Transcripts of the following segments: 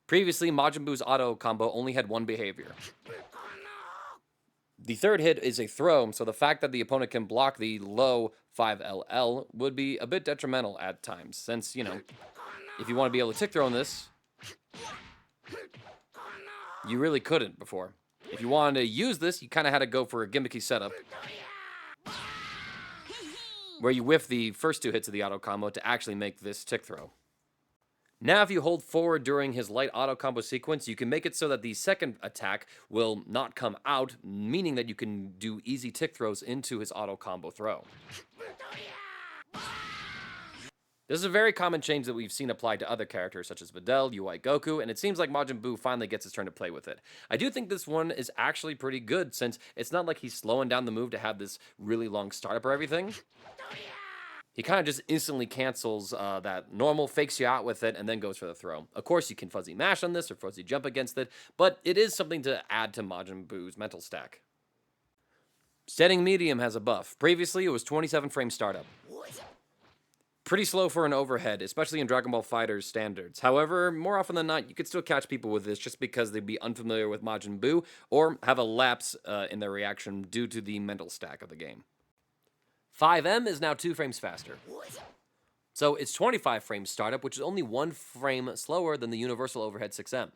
Previously, Majin Buu's auto combo only had one behavior. The third hit is a throw, so the fact that the opponent can block the low 5LL would be a bit detrimental at times, since, if you want to be able to tick throw in this, you really couldn't before. If you wanted to use this, you kind of had to go for a gimmicky setup, where you whiff the first two hits of the auto combo to actually make this tick throw. Now, if you hold forward during his light auto combo sequence, you can make it so that the second attack will not come out, meaning that you can do easy tick throws into his auto combo throw. This is a very common change that we've seen applied to other characters such as Videl, UI Goku, and it seems like Majin Buu finally gets his turn to play with it. I do think this one is actually pretty good, since it's not like he's slowing down the move to have this really long startup or everything. He kind of just instantly cancels that normal, fakes you out with it, and then goes for the throw. Of course, you can fuzzy mash on this or fuzzy jump against it, but it is something to add to Majin Buu's mental stack. Standing medium has a buff. Previously, it was 27 frame startup. Pretty slow for an overhead, especially in Dragon Ball FighterZ standards. However, more often than not, you could still catch people with this just because they'd be unfamiliar with Majin Buu or have a lapse in their reaction due to the mental stack of the game. 5M is now 2 frames faster. So it's 25 frames startup, which is only 1 frame slower than the universal overhead 6M.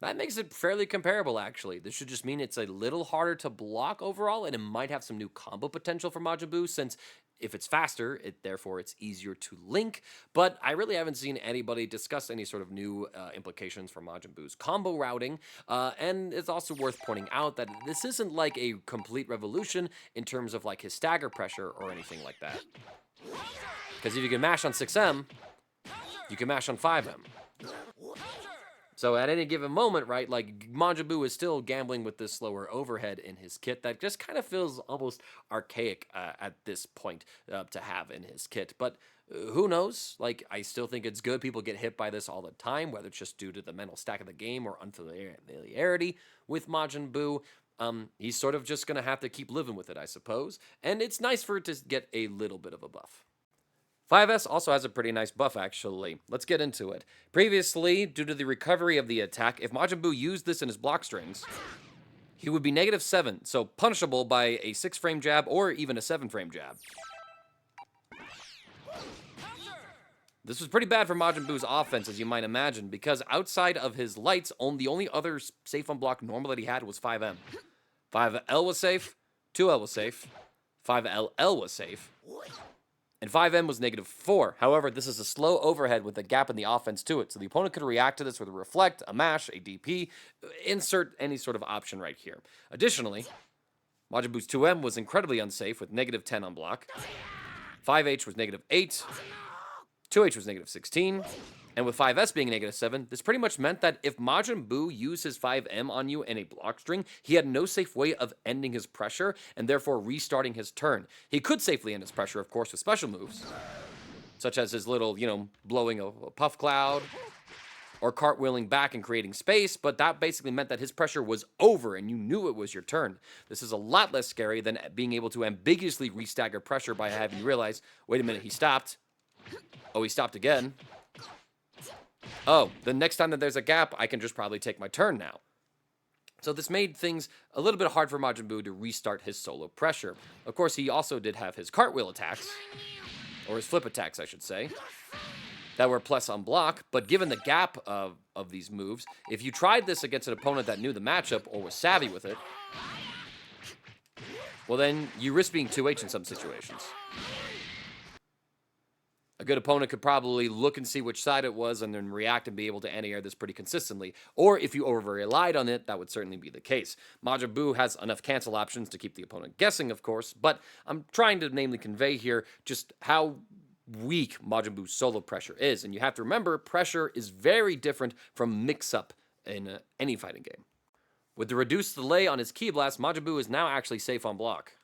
That makes it fairly comparable, actually. This should just mean it's a little harder to block overall, and it might have some new combo potential for Majin Buu, since if it's faster, therefore it's easier to link. But I really haven't seen anybody discuss any sort of new implications for Majin Buu's combo routing. And it's also worth pointing out that this isn't like a complete revolution in terms of like his stagger pressure or anything like that. Because if you can mash on 6M, you can mash on 5M. So at any given moment, right, like Majin Buu is still gambling with this slower overhead in his kit that just kind of feels almost archaic at this point to have in his kit. But who knows? Like, I still think it's good. People get hit by this all the time, whether it's just due to the mental stack of the game or unfamiliarity with Majin Buu. He's sort of just going to have to keep living with it, I suppose. And it's nice for it to get a little bit of a buff. 5S also has a pretty nice buff, actually. Let's get into it. Previously, due to the recovery of the attack, if Majin Buu used this in his block strings, he would be -7, so punishable by a 6-frame jab or even a 7-frame jab. This was pretty bad for Majin Buu's offense, as you might imagine, because outside of his lights, the only other safe on block normal that he had was 5M. 5L was safe, 2L was safe, 5LL was safe, and 5M was -4. However, this is a slow overhead with a gap in the offense to it, so the opponent could react to this with a reflect, a mash, a DP, insert any sort of option right here. Additionally, Majin Buu's 2M was incredibly unsafe with -10 on block, 5H was -8, 2H was -16, and with 5S being -7, this pretty much meant that if Majin Buu used his 5M on you in a block string, he had no safe way of ending his pressure and therefore restarting his turn. He could safely end his pressure, of course, with special moves, such as his little, blowing a puff cloud or cartwheeling back and creating space, but that basically meant that his pressure was over and you knew it was your turn. This is a lot less scary than being able to ambiguously restagger pressure by having you realize, wait a minute, he stopped. Oh, he stopped again. Oh, the next time that there's a gap, I can just probably take my turn now. So this made things a little bit hard for Majin Buu to restart his solo pressure. Of course, he also did have his cartwheel attacks, or his flip attacks, I should say, that were plus on block, but given the gap of these moves, if you tried this against an opponent that knew the matchup or was savvy with it, well then, you risk being 2H in some situations. A good opponent could probably look and see which side it was and then react and be able to anti-air this pretty consistently. Or if you over-relied on it, that would certainly be the case. Majin Buu has enough cancel options to keep the opponent guessing, of course, but I'm trying to namely convey here just how weak Majin Buu's solo pressure is. And you have to remember, pressure is very different from mix-up in any fighting game. With the reduced delay on his Ki Blast, Majin Buu is now actually safe on block.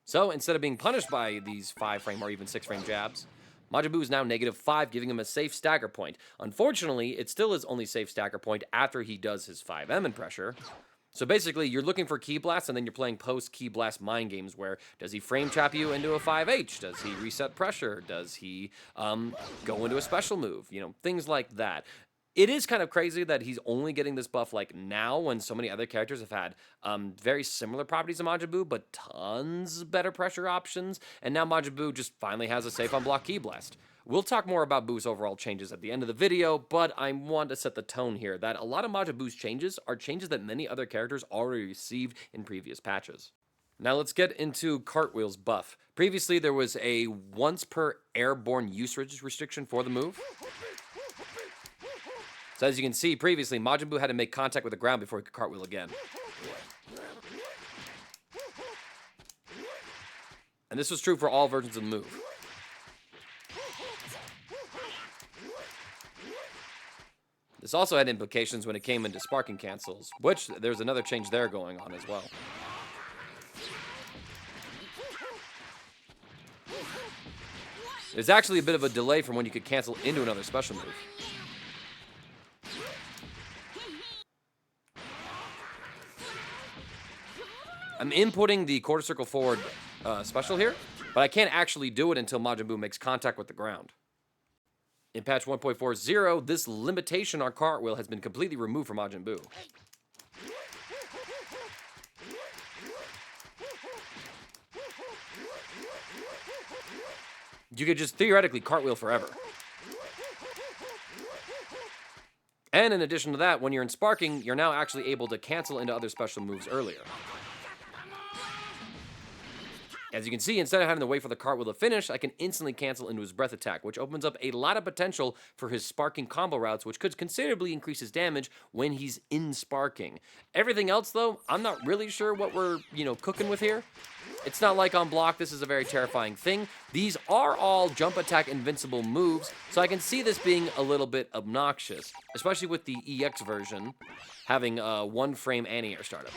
So, instead of being punished by these 5-frame or even 6-frame jabs, Majin Buu is now -5, giving him a safe stagger point. Unfortunately, it still is only safe stagger point after he does his 5M in pressure, So basically, you're looking for Key Blast, and then you're playing post-Key Blast mind games where does he frame trap you into a 5H? Does he reset pressure? Does he go into a special move? You know, things like that. It is kind of crazy that he's only getting this buff like now when so many other characters have had very similar properties to Majin Buu, but tons better pressure options. And now Majin Buu just finally has a safe on block Key Blast. We'll talk more about Buu's overall changes at the end of the video, but I want to set the tone here that a lot of Majin Buu's changes are changes that many other characters already received in previous patches. Now let's get into Cartwheel's buff. Previously, there was a once per airborne usage restriction for the move. So as you can see, previously, Majin Buu had to make contact with the ground before he could cartwheel again. And this was true for all versions of the move. This also had implications when it came into sparking cancels, which there's another change there going on as well. There's actually a bit of a delay from when you could cancel into another special move. I'm inputting the quarter circle forward special here, but I can't actually do it until Majin Buu makes contact with the ground. In patch 1.40, this limitation on Cartwheel has been completely removed from Majin Buu. You could just theoretically Cartwheel forever. And in addition to that, when you're in sparking, you're now actually able to cancel into other special moves earlier. As you can see, instead of having to wait for the cartwheel to finish, I can instantly cancel into his breath attack, which opens up a lot of potential for his sparking combo routes, which could considerably increase his damage when he's in sparking. Everything else, though, I'm not really sure what we're, cooking with here. It's not like on block, this is a very terrifying thing. These are all jump attack invincible moves, so I can see this being a little bit obnoxious, especially with the EX version having a one-frame anti-air startup.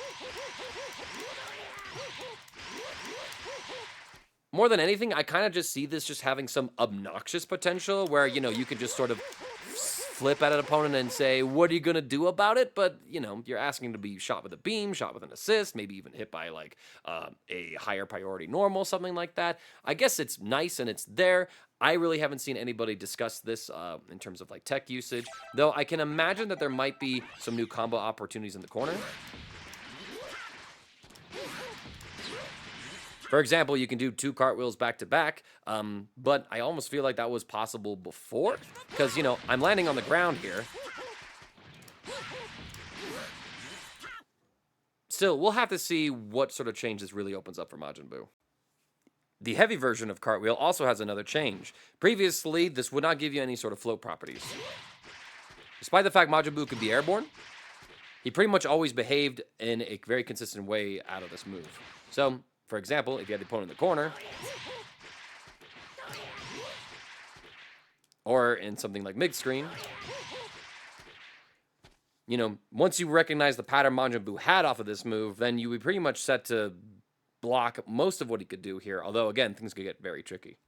More than anything, I kind of just see this just having some obnoxious potential where, you could just sort of flip at an opponent and say, what are you going to do about it? But, you're asking to be shot with a beam, shot with an assist, maybe even hit by, like, a higher priority normal, something like that. I guess it's nice and it's there. I really haven't seen anybody discuss this in terms of, like, tech usage, though I can imagine that there might be some new combo opportunities in the corner. For example, you can do 2 cartwheels back to back, but I almost feel like that was possible before, because, I'm landing on the ground here. Still, we'll have to see what sort of change this really opens up for Majin Buu. The heavy version of Cartwheel also has another change. Previously, this would not give you any sort of float properties. Despite the fact Majin Buu could be airborne, he pretty much always behaved in a very consistent way out of this move. So, for example, if you had the opponent in the corner, or in something like mid-screen, once you recognize the pattern Majin Buu had off of this move, then you would pretty much set to block most of what he could do here, although, again, things could get very tricky.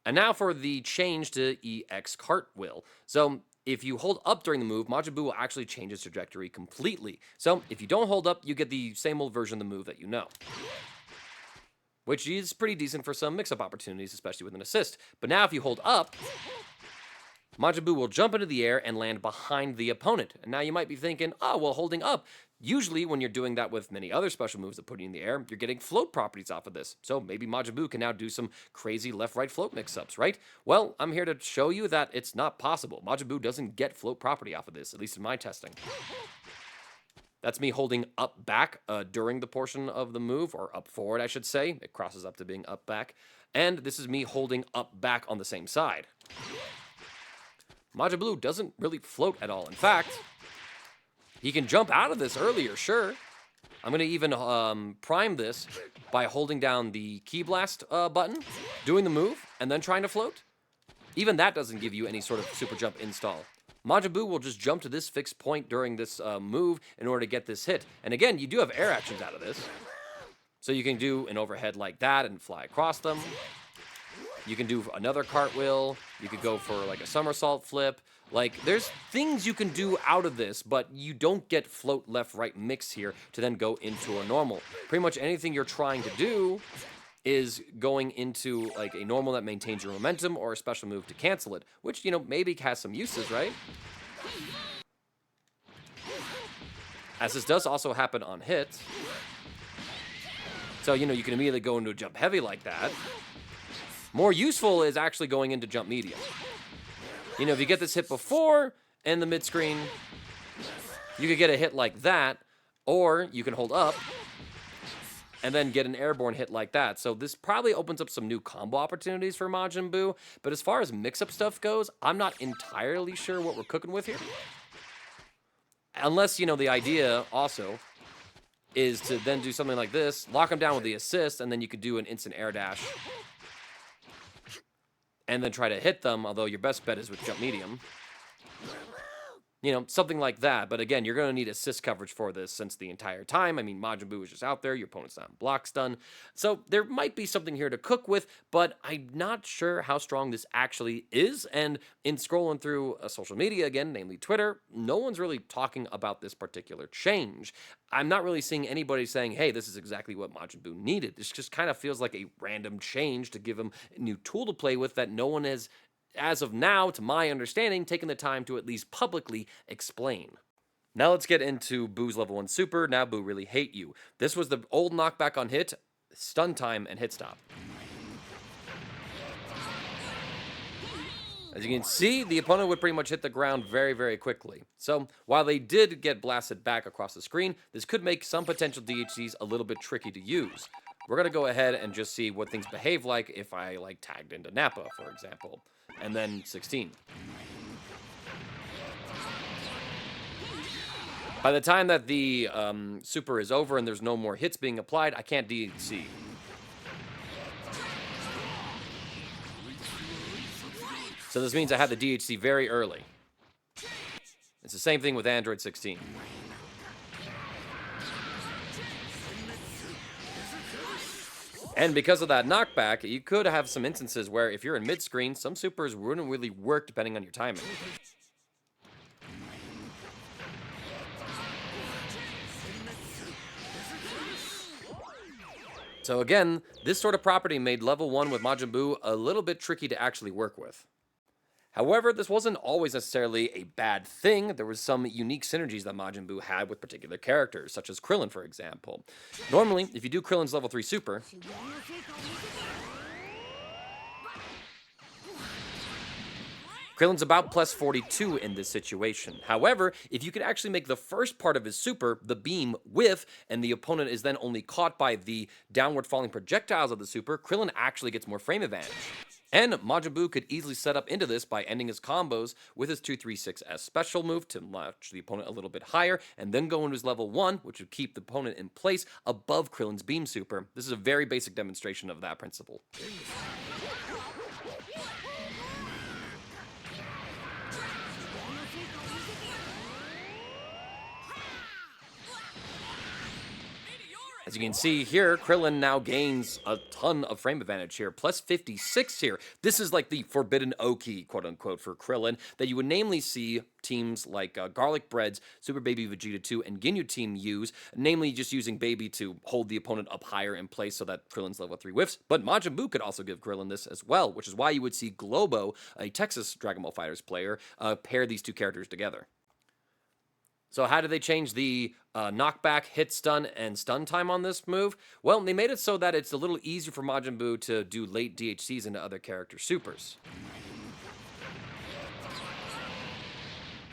And now for the change to EX Cartwheel. So, if you hold up during the move, Majin Buu will actually change its trajectory completely. So, if you don't hold up, you get the same old version of the move that you know, which is pretty decent for some mix-up opportunities, especially with an assist. But now if you hold up, Majin Buu will jump into the air and land behind the opponent. And now you might be thinking, oh, well, holding up. Usually when you're doing that with many other special moves that put you in the air, you're getting float properties off of this. So maybe Majin Buu can now do some crazy left-right float mix-ups, right? Well, I'm here to show you that it's not possible. Majin Buu doesn't get float property off of this, at least in my testing. That's me holding up back during the portion of the move, or up forward, I should say. It crosses up to being up back. And this is me holding up back on the same side. Majin Buu doesn't really float at all. In fact, he can jump out of this earlier, sure. I'm going to even prime this by holding down the Key Blast button, doing the move, and then trying to float. Even that doesn't give you any sort of super jump install. Majin Buu will just jump to this fixed point during this move in order to get this hit. And again, you do have air actions out of this. So you can do an overhead like that and fly across them. You can do another cartwheel. You could go for like a somersault flip, Like, there's things you can do out of this, but you don't get float left, right mix here to then go into a normal. Pretty much anything you're trying to do is going into like a normal that maintains your momentum or a special move to cancel it, which, you know, maybe has some uses, right? As this does also happen on hit. So, you know, you can immediately go into a jump heavy like that. More useful is actually going into jump medium. You know, if you get this hit before in the mid-screen, you could get a hit like that, or you can hold up and then get an airborne hit like that. So this probably opens up some new combo opportunities for Majin Buu, but as far as mix-up stuff goes, I'm not entirely sure what we're cooking with here. Unless, you know, the idea also is to then do something like this, lock him down with the assist, and then you could do an instant air dash and then try to hit them, although your best bet is with jump medium. You know, something like that. But again, you're going to need assist coverage for this since the entire time. I mean, Majin Buu is just out there. Your opponent's not in block stun. So there might be something here to cook with, but I'm not sure how strong this actually is. And in scrolling through social media again, namely Twitter, no one's really talking about this particular change. I'm not really seeing anybody saying, hey, this is exactly what Majin Buu needed. This just kind of feels like a random change to give him a new tool to play with that no one has, as of now, to my understanding, taken the time to at least publicly explain. Now let's get into Buu's level 1 super, now Buu Really Hate You. This was the old knockback on hit, stun time, and hit stop. As you can see, the opponent would pretty much hit the ground very, very quickly. So while they did get blasted back across the screen, this could make some potential DHCs a little bit tricky to use. We're going to go ahead and just see what things behave like if I like tagged into Nappa, for example. And then 16. By the time that the super is over and there's no more hits being applied, I can't DHC. So this means I had the DHC very early. It's the same thing with Android 16. And because of that knockback, you could have some instances where if you're in mid-screen, some supers wouldn't really work depending on your timing. So again, this sort of property made level 1 with Majin Buu a little bit tricky to actually work with. However, this wasn't always necessarily a bad thing. There was some unique synergies that Majin Buu had with particular characters, such as Krillin, for example. Normally, if you do Krillin's level 3 super, Krillin's about plus 42 in this situation. However, if you can actually make the first part of his super, the beam, whiff, and the opponent is then only caught by the downward falling projectiles of the super, Krillin actually gets more frame advantage. And Majin Buu could easily set up into this by ending his combos with his 236S special move to launch the opponent a little bit higher, and then go into his level 1, which would keep the opponent in place above Krillin's beam super. This is a very basic demonstration of that principle. As you can see here, Krillin now gains a ton of frame advantage here, plus 56 here. This is like the forbidden Oki, quote-unquote, for Krillin, that you would namely see teams like Garlic Bread's Super Baby Vegeta 2 and Ginyu team use, namely just using Baby to hold the opponent up higher in place so that Krillin's level 3 whiffs. But Majin Buu could also give Krillin this as well, which is why you would see Globo, a Texas Dragon Ball FighterZ player, pair these two characters together. So how did they change the knockback, hit stun, and stun time on this move? Well, they made it so that it's a little easier for Majin Buu to do late DHCs into other character supers.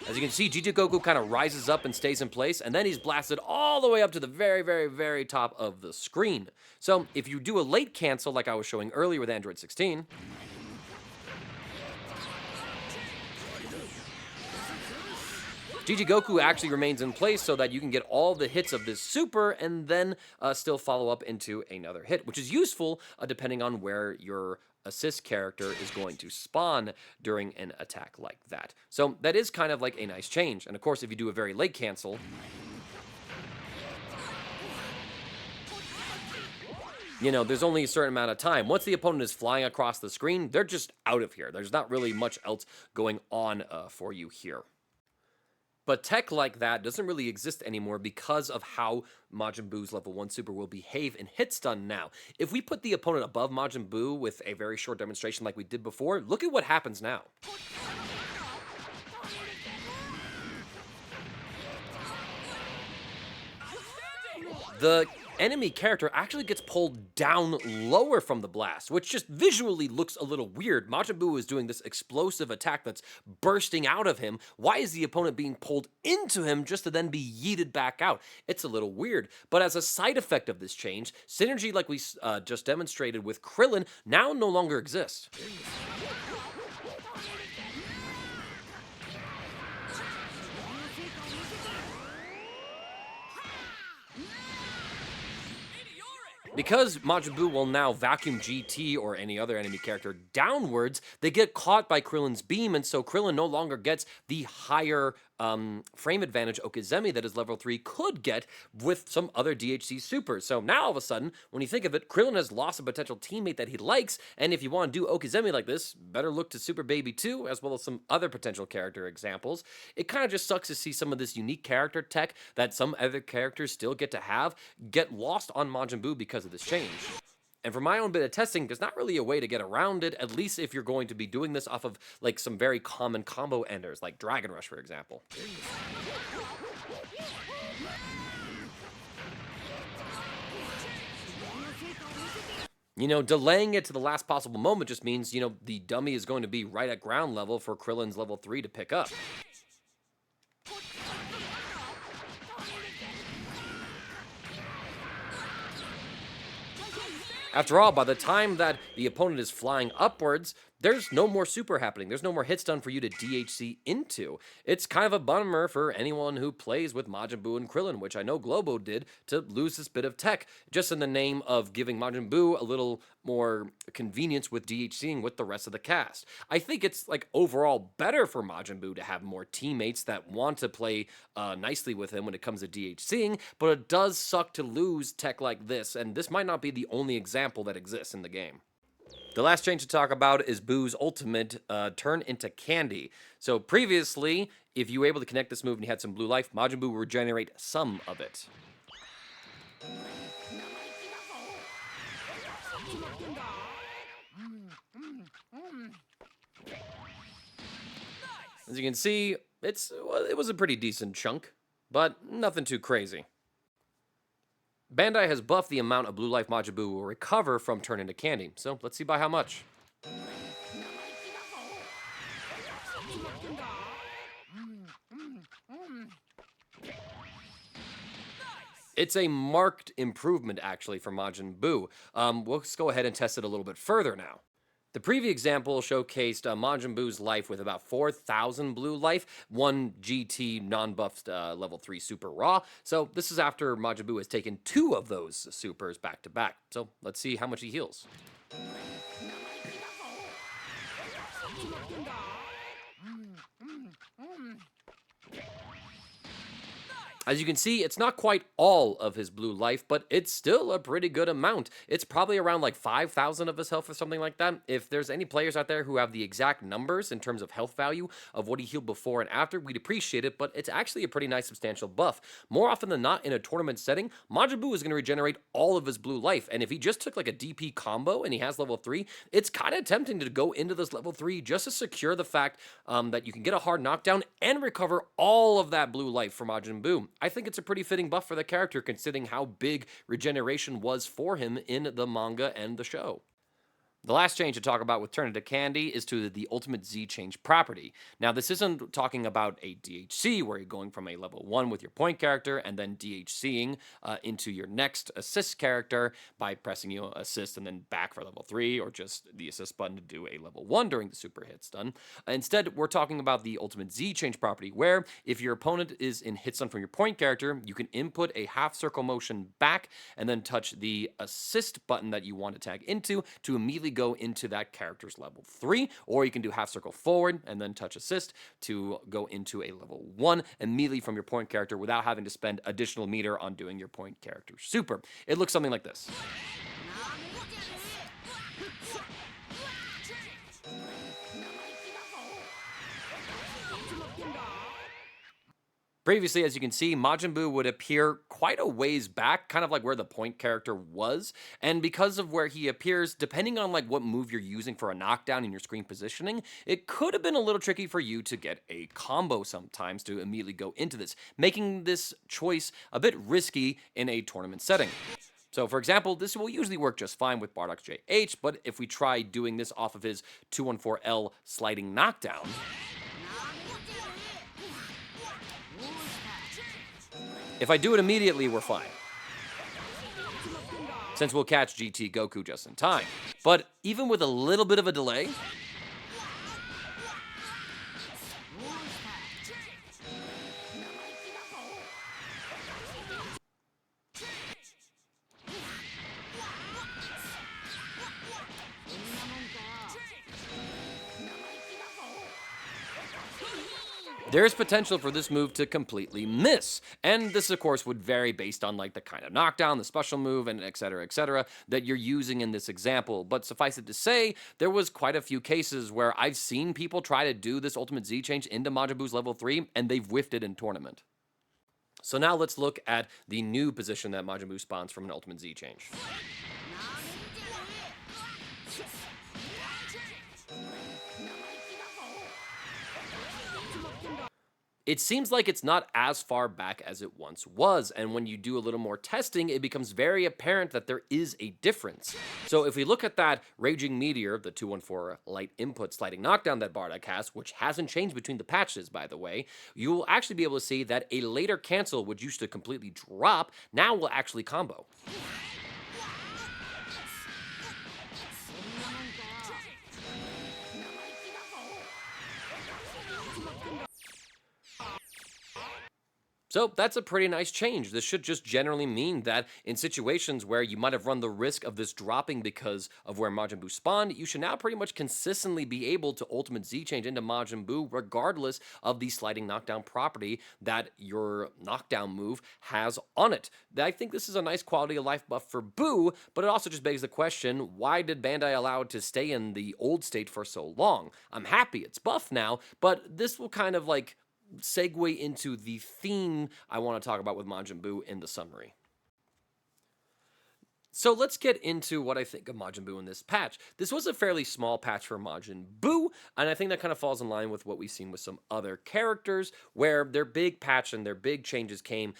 As you can see, Jijigoku kind of rises up and stays in place, and then he's blasted all the way up to the very, very, very top of the screen. So if you do a late cancel like I was showing earlier with Android 16, Jijigoku actually remains in place so that you can get all the hits of this super and then still follow up into another hit, which is useful depending on where your assist character is going to spawn during an attack like that. So that is kind of like a nice change. And of course, if you do a very late cancel, There's only a certain amount of time. Once the opponent is flying across the screen, they're just out of here. There's not really much else going on for you here. But tech like that doesn't really exist anymore because of how Majin Buu's level 1 super will behave in hit stun now. If we put the opponent above Majin Buu with a very short demonstration like we did before, look at what happens now. The enemy character actually gets pulled down lower from the blast, which just visually looks a little weird. Majin Buu is doing this explosive attack that's bursting out of him. Why is the opponent being pulled into him just to then be yeeted back out? It's a little weird. But as a side effect of this change, synergy like we just demonstrated with Krillin now no longer exists. Because Majin Buu will now vacuum GT or any other enemy character downwards, they get caught by Krillin's beam, and so Krillin no longer gets the higher frame advantage Okizeme that his level 3 could get with some other DHC supers. So now all of a sudden, when you think of it, Krillin has lost a potential teammate that he likes, and if you want to do Okizeme like this, better look to Super Baby 2, as well as some other potential character examples. It kind of just sucks to see some of this unique character tech that some other characters still get to have get lost on Majin Buu because of this change. And for my own bit of testing, there's not really a way to get around it, at least if you're going to be doing this off of like some very common combo enders, like Dragon Rush, for example. Delaying it to the last possible moment just means, the dummy is going to be right at ground level for Krillin's level 3 to pick up. After all, by the time that the opponent is flying upwards, there's no more super happening. There's no more hit stun for you to DHC into. It's kind of a bummer for anyone who plays with Majin Buu and Krillin, which I know Globo did, to lose this bit of tech, just in the name of giving Majin Buu a little more convenience with DHCing with the rest of the cast. I think it's overall better for Majin Buu to have more teammates that want to play nicely with him when it comes to DHCing, but it does suck to lose tech like this, and this might not be the only example that exists in the game. The last change to talk about is Buu's ultimate, Turn into Candy. So previously, if you were able to connect this move and you had some blue life, Majin Buu would regenerate some of it. As you can see, it was a pretty decent chunk, but nothing too crazy. Bandai has buffed the amount of blue life Majin Buu will recover from Turn into Candy, so let's see by how much. It's a marked improvement, actually, for Majin Buu. Let's go ahead and test it a little bit further now. The previous example showcased Majin Buu's life with about 4,000 blue life, 1 GT non-buffed level 3 super raw. So this is after Majin Buu has taken 2 of those supers back to back. So let's see how much he heals. As you can see, it's not quite all of his blue life, but it's still a pretty good amount. It's probably around 5,000 of his health or something like that. If there's any players out there who have the exact numbers in terms of health value of what he healed before and after, we'd appreciate it, but it's actually a pretty nice substantial buff. More often than not, in a tournament setting, Majin Buu is going to regenerate all of his blue life, and if he just took a DP combo and he has level 3, it's kind of tempting to go into this level 3 just to secure the fact that you can get a hard knockdown and recover all of that blue life for Majin Buu. I think it's a pretty fitting buff for the character considering how big regeneration was for him in the manga and the show. The last change to talk about with Turn into Candy is to the Ultimate Z change property. Now, this isn't talking about a DHC where you're going from a level 1 with your point character and then DHCing into your next assist character by pressing assist and then back for level 3, or just the assist button to do a level 1 during the super hit stun. Instead, we're talking about the Ultimate Z change property where if your opponent is in hit stun from your point character, you can input a half circle motion back and then touch the assist button that you want to tag into to immediately go into that character's level 3, or you can do half circle forward and then touch assist to go into a level 1 immediately from your point character without having to spend additional meter on doing your point character super. It looks something like this. Previously, as you can see, Majin Buu would appear quite a ways back, kind of like where the point character was, and because of where he appears, depending on like what move you're using for a knockdown in your screen positioning, it could have been a little tricky for you to get a combo sometimes to immediately go into this, making this choice a bit risky in a tournament setting. So, for example, this will usually work just fine with Bardock's JH, but if we try doing this off of his 214L sliding knockdown, if I do it immediately, we're fine, since we'll catch GT Goku just in time. But even with a little bit of a delay, there's potential for this move to completely miss. And this, of course, would vary based on like the kind of knockdown, the special move, and etc., that you're using in this example. But suffice it to say, there was quite a few cases where I've seen people try to do this Ultimate Z change into Majin Buu's level 3, and they've whiffed it in tournament. So now let's look at the new position that Majin Buu spawns from an Ultimate Z change. It seems like it's not as far back as it once was, and when you do a little more testing, it becomes very apparent that there is a difference. So if we look at that Raging Meteor, the 214 light input sliding knockdown that Bardock has, which hasn't changed between the patches, by the way, you will actually be able to see that a later cancel, which used to completely drop, now will actually combo. So that's a pretty nice change. This should just generally mean that in situations where you might have run the risk of this dropping because of where Majin Buu spawned, you should now pretty much consistently be able to Ultimate Z change into Majin Buu regardless of the sliding knockdown property that your knockdown move has on it. I think this is a nice quality of life buff for Buu, but it also just begs the question, why did Bandai allow it to stay in the old state for so long? I'm happy it's buff now, but this will kind of like segue into the theme I want to talk about with Majin Buu in the summary. So let's get into what I think of Majin Buu in this patch. This was a fairly small patch for Majin Buu, and I think that kind of falls in line with what we've seen with some other characters, where their big patch and their big changes came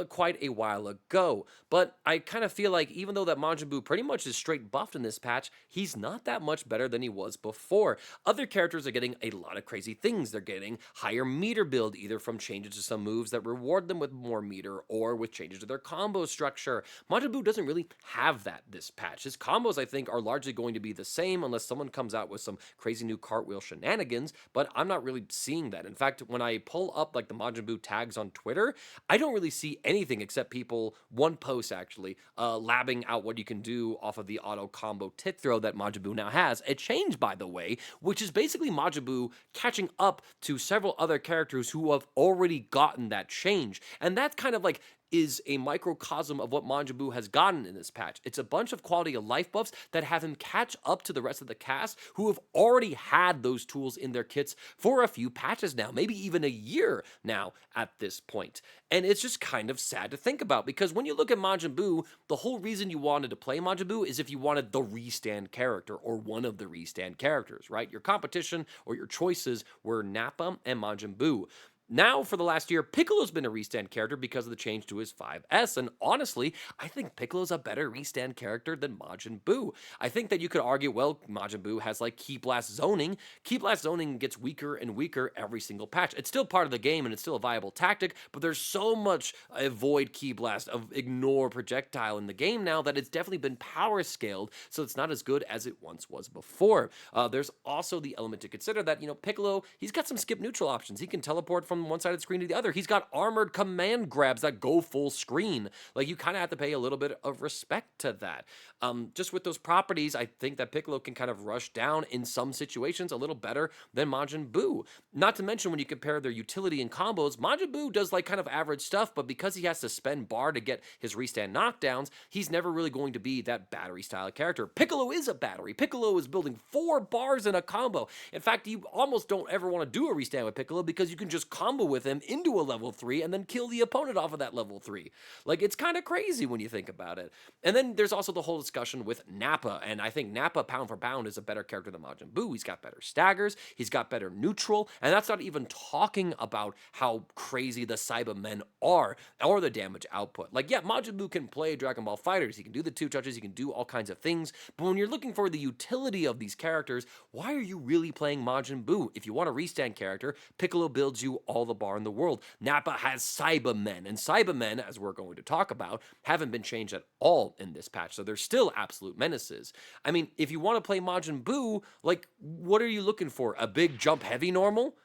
quite a while ago. But I kind of feel like even though that Majin Buu pretty much is straight buffed in this patch, he's not that much better than he was before. Other characters are getting a lot of crazy things. They're getting higher meter build, either from changes to some moves that reward them with more meter, or with changes to their combo structure. Majin Buu doesn't really have that this patch. His combos, I think, are largely going to be the same unless someone comes out with some crazy new cartwheel shenanigans, but I'm not really seeing that. In fact, when I pull up like the Majin Buu tags on Twitter, I don't really see anything except people, one post actually, labbing out what you can do off of the auto combo tit throw that Majin Buu now has. A change, by the way, which is basically Majin Buu catching up to several other characters who have already gotten that change. And that's kind of like is a microcosm of what Majin Buu has gotten in this patch. It's a bunch of quality of life buffs that have him catch up to the rest of the cast who have already had those tools in their kits for a few patches now, maybe even a year now at this point. And it's just kind of sad to think about, because when you look at Majin Buu, the whole reason you wanted to play Majin Buu is if you wanted the restand character or one of the restand characters, right? Your competition or your choices were Nappa and Majin Buu. Now, for the last year, Piccolo's been a restand character because of the change to his 5S, and honestly, I think Piccolo's a better restand character than Majin Buu. I think that you could argue, well, Majin Buu has like Ki Blast zoning. Ki Blast zoning gets weaker and weaker every single patch. It's still part of the game and it's still a viable tactic, but there's so much avoid Ki Blast, of ignore projectile in the game now that it's definitely been power scaled, so it's not as good as it once was before. There's also the element to consider that, you know, Piccolo, he's got some skip neutral options. He can teleport from one side of the screen to the other. He's got armored command grabs that go full screen. Like, you kind of have to pay a little bit of respect to that. Just with those properties, I think that Piccolo can kind of rush down in some situations a little better than Majin Buu. Not to mention, when you compare their utility and combos, Majin Buu does like kind of average stuff, but because he has to spend bar to get his restand knockdowns, he's never really going to be that battery style character. Piccolo is a battery. Piccolo is building 4 bars in a combo. In fact, you almost don't ever want to do a restand with Piccolo because you can just combo combo with him into a level 3 and then kill the opponent off of that level 3. Like, it's kind of crazy when you think about it. And then there's also the whole discussion with Nappa, and I think Nappa, pound for pound, is a better character than Majin Buu. He's got better staggers, he's got better neutral, and that's not even talking about how crazy the Cybermen are or the damage output. Like, yeah, Majin Buu can play Dragon Ball FighterZ, he can do the two touches, he can do all kinds of things, but when you're looking for the utility of these characters, why are you really playing Majin Buu? If you want a restand character, Piccolo builds you all the bar in the world. Nappa has Cybermen, and Cybermen, as we're going to talk about, haven't been changed at all in this patch, so they're still absolute menaces. I mean, if you want to play Majin Buu, like, what are you looking for? A big jump heavy normal?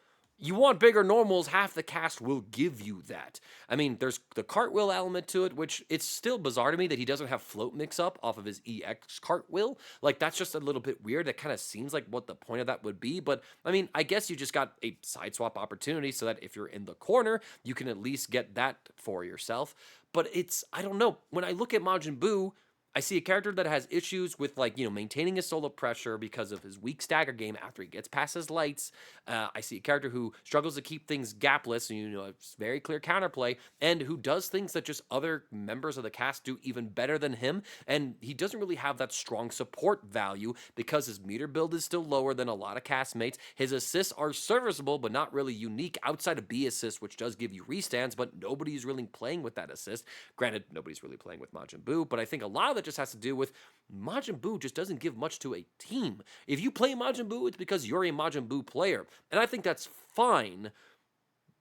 You want bigger normals, half the cast will give you that. I mean, there's the cartwheel element to it, which it's still bizarre to me that he doesn't have float mix up off of his EX cartwheel. Like, that's just a little bit weird. That kind of seems like what the point of that would be. But, I mean, I guess you just got a side swap opportunity so that if you're in the corner, you can at least get that for yourself. But it's, I don't know. When I look at Majin Buu, I see a character that has issues with, like, maintaining his solo pressure because of his weak stagger game after he gets past his lights. I see a character who struggles to keep things gapless, and, it's very clear counterplay, and who does things that just other members of the cast do even better than him, and he doesn't really have that strong support value because his meter build is still lower than a lot of castmates. His assists are serviceable, but not really unique outside of B assist, which does give you restands, but nobody's really playing with that assist. Granted, nobody's really playing with Majin Buu, but I think a lot of that just has to do with Majin Buu just doesn't give much to a team. If you play Majin Buu, it's because you're a Majin Buu player. And I think that's fine.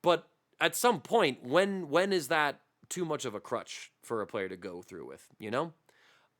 But at some point, when is that too much of a crutch for a player to go through with,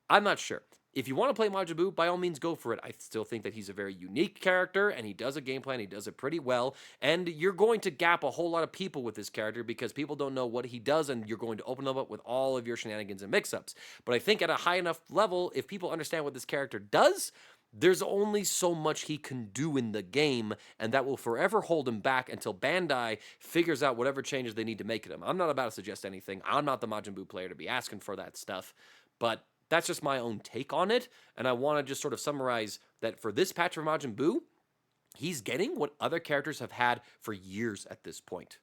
I'm not sure. If you want to play Majin Buu, by all means, go for it. I still think that he's a very unique character, and he does a game plan. He does it pretty well, and you're going to gap a whole lot of people with this character because people don't know what he does, and you're going to open them up with all of your shenanigans and mix-ups. But I think at a high enough level, if people understand what this character does, there's only so much he can do in the game, and that will forever hold him back until Bandai figures out whatever changes they need to make at him. I'm not about to suggest anything. I'm not the Majin Buu player to be asking for that stuff, but that's just my own take on it, and I want to just sort of summarize that for this patch for Majin Buu, he's getting what other characters have had for years at this point.